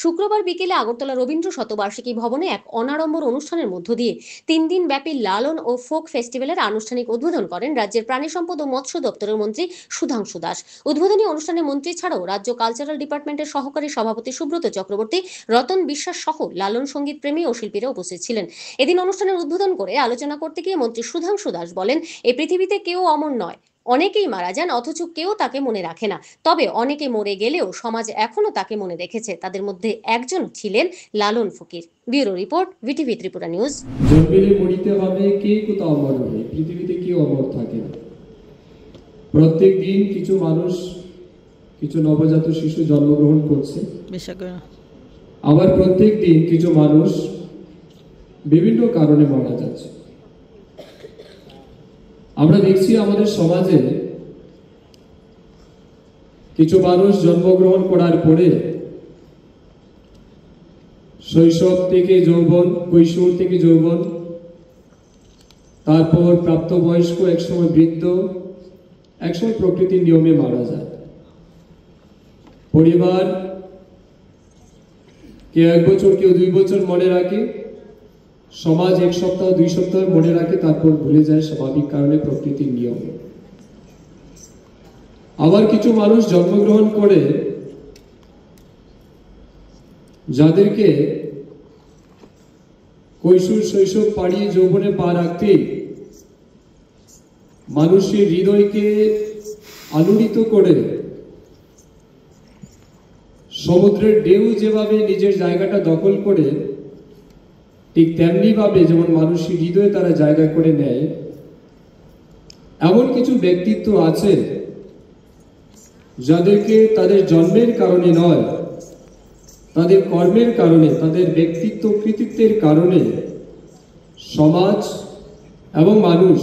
শুক্রবার বিকেলে আগরতলা রবীন্দ্র শতবার্ষিকী ভবনে এক অনাড়ম্বর অনুষ্ঠানের মধ্য দিয়ে 3 দিন ব্যাপী লালন ও ফোক ফেস্টিভ্যালের আনুষ্ঠানিক উদ্বোধন করেন রাজ্যের প্রাণী সম্পদ ও মৎস্য দপ্তরের মন্ত্রী সুধাংশু দাস। উদ্বোধনী অনুষ্ঠানে মন্ত্রী ছাড়াও রাজ্য কালচারাল ডিপার্টমেন্টের সহকারী সভাপতি সুব্রত চক্রবর্তী, রতন বিশ্বাস সহ লালন সঙ্গীত প্রেমী ও শিল্পীরা উপস্থিত ছিলেন। এদিন অনুষ্ঠানের উদ্বোধন করে আলোচনা করতে গিয়ে মন্ত্রী সুধাংশু দাস বলেন, এই পৃথিবীতে কেউ অমর নয়, অনেকেই মারা যান অথচ কেউ তাকে মনে রাখে না। তবে অনেকে মরে গেলেও সমাজ এখনো তাকে মনে রেখেছে। তাদের মধ্যে একজন ছিলেন Lalon Fakir. Bureau report, VTV Tripura news. জন্মেলে মরিতে হবে, কে কোথাও অমর নয়, পৃথিবীতে কেউ অমর থাকে না। প্রত্যেক দিন কিছু মানুষ, কিছু নবজাত শিশু জন্মগ্রহণ করছে, আবার প্রত্যেক দিন কিছু মানুষ বিভিন্ন কারণে মারা যাচ্ছে। আমরা দেখছি আমাদের সমাজে কিছু মানুষ জন্মগ্রহণ করার পরে শৈশব থেকে যৌবন, কৈশোর থেকে যৌবন, তারপর প্রাপ্তবয়স্ক, একসময় বৃদ্ধ, একসময় প্রকৃতির নিয়মে মারা যায়। পরিবার কেউ 1 বছর, কেউ 2 বছর মনে রাখে, সমাজ 1 সপ্তাহ 2 সপ্তাহ মনে রাখে, তারপর ভুলে যায় স্বাভাবিক কারণে, প্রকৃতির নিয়মে। আবার কিছু মানুষ জন্মগ্রহণ করে যাদেরকে কৈশোর শৈশব পাড়িয়ে যৌবনে পা রাখতেই মানুষের হৃদয়কে আলোড়িত করে সমুদ্রের ঢেউ যেভাবে নিজের জায়গাটা দখল করে, ঠিক তেমনি ভাবে যেমন মানুষের হৃদয়ে তারা জায়গা করে নেয়। এমন কিছু ব্যক্তিত্ব আছে যাদেরকে তাদের জন্মের কারণে নয়, তাদের কর্মের কারণে, তাদের ব্যক্তিত্ব কৃতিত্বের কারণে সমাজ এবং মানুষ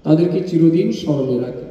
তাদেরকে চিরদিন স্মরণে রাখে।